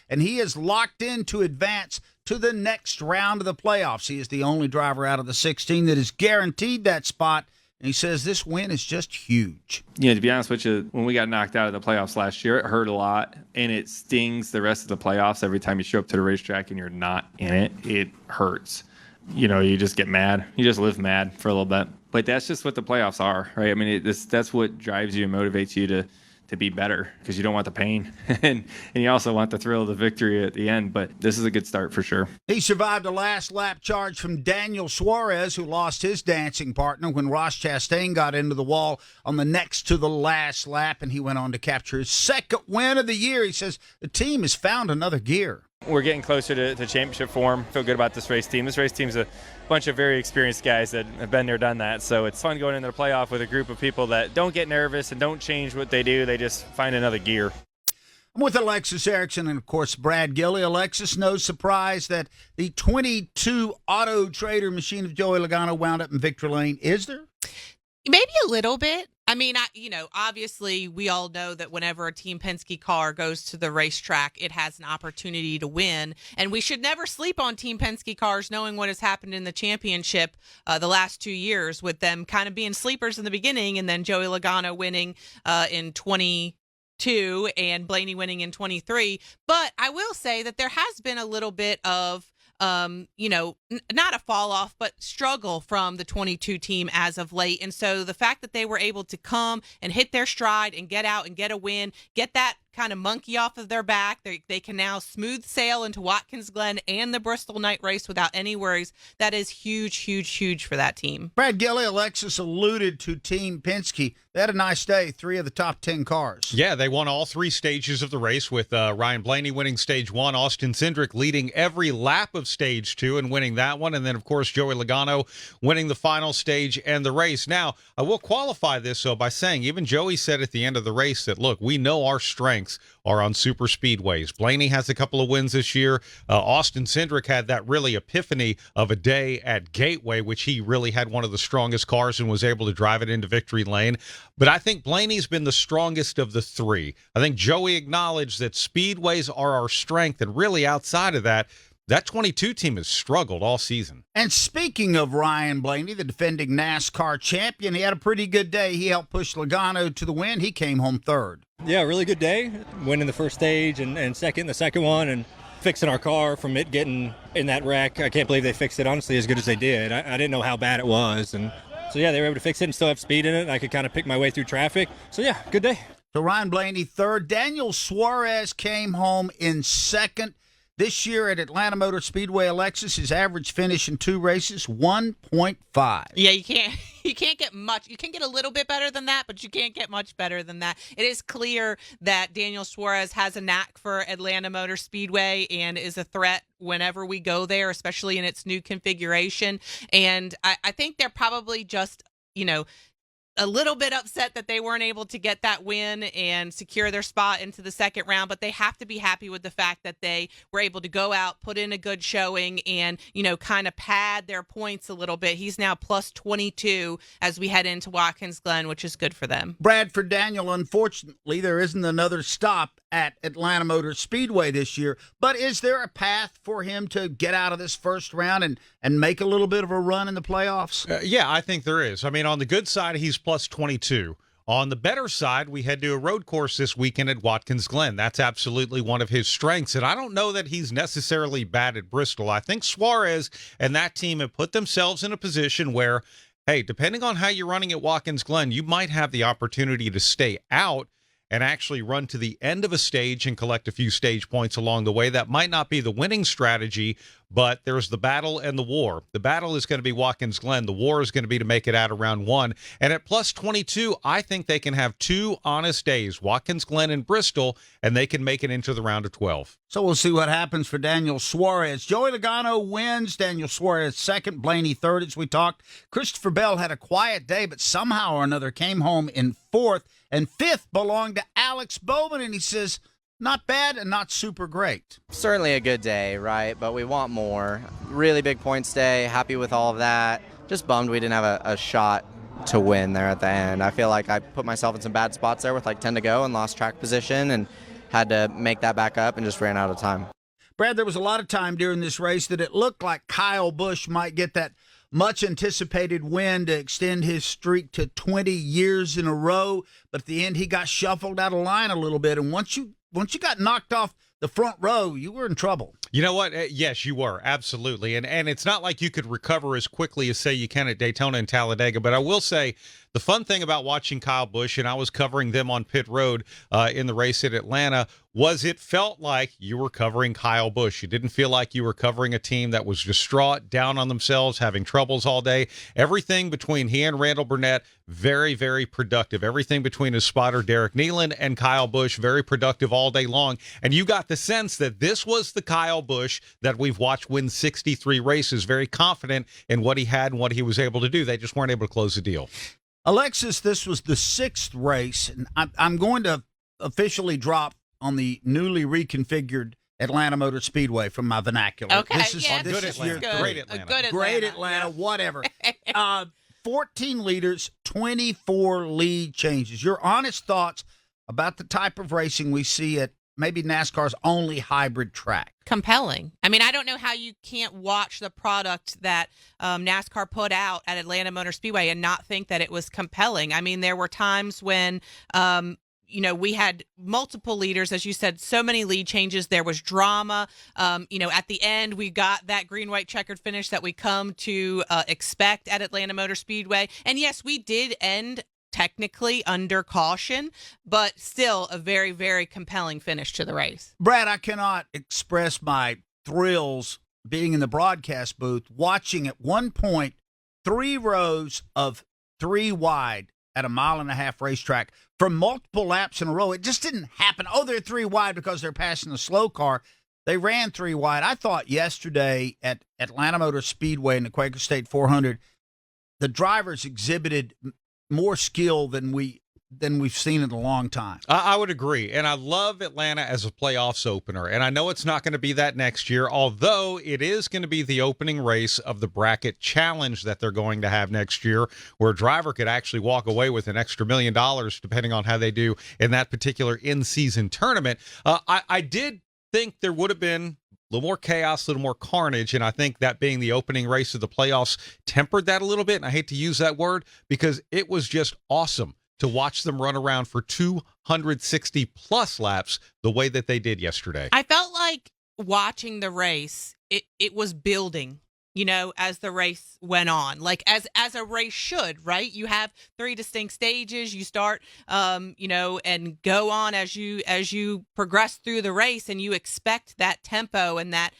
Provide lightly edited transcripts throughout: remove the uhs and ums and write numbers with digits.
and he is locked in to advance to the next round of the playoffs. He is the only driver out of the 16 that is guaranteed that spot, and he says this win is just huge. Yeah, to be honest with you, when we got knocked out of the playoffs last year, it hurt a lot, and it stings the rest of the playoffs every time you show up to the racetrack and you're not in it. It hurts. You just get mad. You just live mad for a little bit. But that's just what the playoffs are, right? I mean, that's what drives you and motivates you to be better, because you don't want the pain and you also want the thrill of the victory at the end. But this is a good start for sure. He survived a last lap charge from Daniel Suarez, who lost his dancing partner when Ross Chastain got into the wall on the next to the last lap, and he went on to capture his second win of the year. He says the team has found another gear. We're getting closer to championship form. Feel good about this race team. This race team's a bunch of very experienced guys that have been there, done that. So it's fun going into the playoff with a group of people that don't get nervous and don't change what they do. They just find another gear. I'm with Alexis Erickson and, of course, Brad Gilley. Alexis, no surprise that the 22 Auto Trader machine of Joey Logano wound up in victory lane, is there? Maybe a little bit. I mean, obviously we all know that whenever a Team Penske car goes to the racetrack, it has an opportunity to win. And we should never sleep on Team Penske cars, knowing what has happened in the championship the last 2 years, with them kind of being sleepers in the beginning, and then Joey Logano winning in 22 and Blaney winning in 23. But I will say that there has been a little bit of not a fall off, but struggle from the 22 team as of late. And so the fact that they were able to come and hit their stride and get out and get a win, get that kind of monkey off of their back, they can now smooth sail into Watkins Glen and the Bristol night race without any worries. That is huge, huge, huge for that team. Brad Gilley, Alexis alluded to Team Penske. They had a nice day, 3 of the top 10 cars. Yeah, they won all 3 stages of the race, with Ryan Blaney winning stage 1, Austin Cindric leading every lap of stage 2 and winning that one, and then, of course, Joey Logano winning the final stage and the race. Now, I will qualify this, though, by saying even Joey said at the end of the race that, look, we know our strengths are on super speedways. Blaney has a couple of wins this year. Austin Cindric had that really epiphany of a day at Gateway, which he really had one of the strongest cars and was able to drive it into victory lane. But I think Blaney's been the strongest of the 3. I think Joey acknowledged that speedways are our strength, and really outside of that, that 22 team has struggled all season. And speaking of Ryan Blaney, the defending NASCAR champion, he had a pretty good day. He helped push Logano to the win. He came home third. Yeah, really good day. Winning the first stage and second, the second one, and fixing our car from it getting in that wreck. I can't believe they fixed it, honestly, as good as they did. I didn't know how bad it was. And so, yeah, they were able to fix it and still have speed in it. And I could kind of pick my way through traffic. So, yeah, good day. So Ryan Blaney third. Daniel Suarez came home in second. This year at Atlanta Motor Speedway, Alexis, his average finish in 2 races, 1.5. Yeah, you can't get much. You can get a little bit better than that, but you can't get much better than that. It is clear that Daniel Suarez has a knack for Atlanta Motor Speedway and is a threat whenever we go there, especially in its new configuration. And I think they're probably just, a little bit upset that they weren't able to get that win and secure their spot into the second round, but they have to be happy with the fact that they were able to go out, put in a good showing, and, kind of pad their points a little bit. He's now plus 22 as we head into Watkins Glen, which is good for them. Brad, for Daniel, unfortunately, there isn't another stop at Atlanta Motor Speedway this year, but is there a path for him to get out of this first round and make a little bit of a run in the playoffs? Yeah, I think there is. I mean, on the good side, he's plus 22. On the better side, we head to a road course this weekend at Watkins Glen. That's absolutely one of his strengths, and I don't know that he's necessarily bad at Bristol. I think Suarez and that team have put themselves in a position where, hey, depending on how you're running at Watkins Glen, you might have the opportunity to stay out and actually run to the end of a stage and collect a few stage points along the way. That might not be the winning strategy, but there's the battle and the war. The battle is going to be Watkins Glen. The war is going to be to make it out of round 1. And at plus 22, I think they can have 2 honest days, Watkins Glen and Bristol, and they can make it into the round of 12. So we'll see what happens for Daniel Suarez. Joey Logano wins. Daniel Suarez second. Blaney third, as we talked. Christopher Bell had a quiet day, but somehow or another came home in fourth. And fifth belonged to Alex Bowman, and he says, not bad and not super great. Certainly a good day, right? But we want more. Really big points day. Happy with all of that. Just bummed we didn't have a shot to win there at the end. I feel like I put myself in some bad spots there with like 10 to go and lost track position. And had to make that back up and just ran out of time. Brad, there was a lot of time during this race that it looked like Kyle Busch might get that much anticipated win to extend his streak to 20 years in a row, but at the end he got shuffled out of line a little bit, and once you got knocked off the front row, you were in trouble. You know what? Yes, you were. Absolutely. And it's not like you could recover as quickly as, say, you can at Daytona and Talladega. But I will say the fun thing about watching Kyle Busch, and I was covering them on pit road in the race at Atlanta, was it felt like you were covering Kyle Busch. You didn't feel like you were covering a team that was distraught, down on themselves, having troubles all day. Everything between he and Randall Burnett, very, very productive. Everything between his spotter, Derek Nealon, and Kyle Busch, very productive all day long. And you got the sense that this was the Kyle Busch that we've watched win 63 races, very confident in what he had and what he was able to do. They just weren't able to close the deal. Alexis, this was the 6th race, and I'm going to officially drop on the newly reconfigured Atlanta Motor Speedway from my vernacular. Okay, this is, yeah, this good is Atlanta. your Great Atlanta. Great Atlanta, whatever. 14 leaders, 24 lead changes. Your honest thoughts about the type of racing we see at maybe NASCAR's only hybrid track? Compelling. I mean, I don't know how you can't watch the product that NASCAR put out at Atlanta Motor Speedway and not think that it was compelling. I mean, there were times when we had multiple leaders, as you said, so many lead changes. There was drama. At the end, we got that green, white, checkered finish that we come to expect at Atlanta Motor Speedway. And yes, we did end technically under caution, but still a very, very compelling finish to the race. Brad, I cannot express my thrills being in the broadcast booth, watching at one point 3 rows of 3 wide at a 1.5-mile racetrack for multiple laps in a row. It just didn't happen. Oh, they're 3 wide because they're passing the slow car. They ran 3 wide. I thought yesterday at Atlanta Motor Speedway in the Quaker State 400, the drivers exhibited more skill than we've seen in a long time. I would agree. And I love Atlanta as a playoffs opener. And I know it's not going to be that next year, although it is going to be the opening race of the bracket challenge that they're going to have next year, where a driver could actually walk away with an extra $1 million, depending on how they do in that particular in-season tournament. I did think there would have been a little more chaos, a little more carnage, and I think that being the opening race of the playoffs tempered that a little bit, and I hate to use that word because it was just awesome to watch them run around for 260-plus laps the way that they did yesterday. I felt like watching the race, it was building, as the race went on, like as a race should, right? You have 3 distinct stages. You start, and go on as you progress through the race, and you expect that tempo and that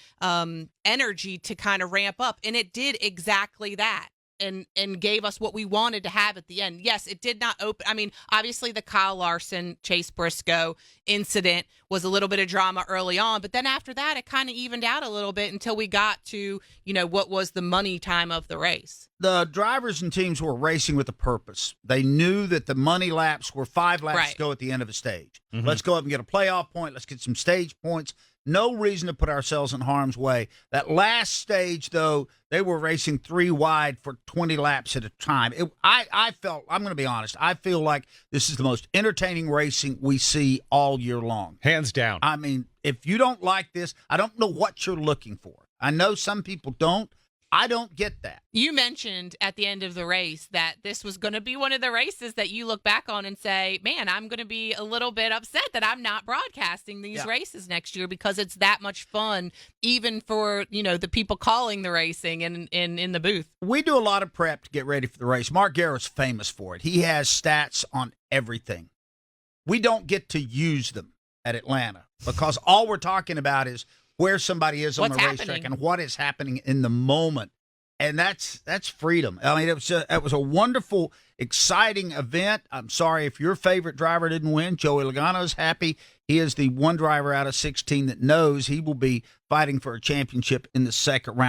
energy to kind of ramp up, and it did exactly that. And gave us what we wanted to have at the end. Yes, it did not open. I mean, obviously the Kyle Larson, Chase Briscoe incident was a little bit of drama early on, but then after that, it kind of evened out a little bit until we got to, what was the money time of the race. The drivers and teams were racing with a purpose. They knew that the money laps were 5 laps to go at the end of a stage. Mm-hmm. Let's go up and get a playoff point. Let's get some stage points. No reason to put ourselves in harm's way. That last stage, though, they were racing 3 wide for 20 laps at a time. I felt, I'm going to be honest, I feel like this is the most entertaining racing we see all year long. Hands down. I mean, if you don't like this, I don't know what you're looking for. I know some people don't. I don't get that. You mentioned at the end of the race that this was going to be one of the races that you look back on and say, man, I'm going to be a little bit upset that I'm not broadcasting these races next year because it's that much fun, even for, the people calling the racing and in the booth. We do a lot of prep to get ready for the race. Mark Garrett's famous for it. He has stats on everything. We don't get to use them at Atlanta because all we're talking about is where somebody is on the racetrack and what is happening in the moment. And that's freedom. I mean, it was a wonderful, exciting event. I'm sorry if your favorite driver didn't win. Joey Logano is happy. He is the one driver out of 16 that knows he will be fighting for a championship in the second round.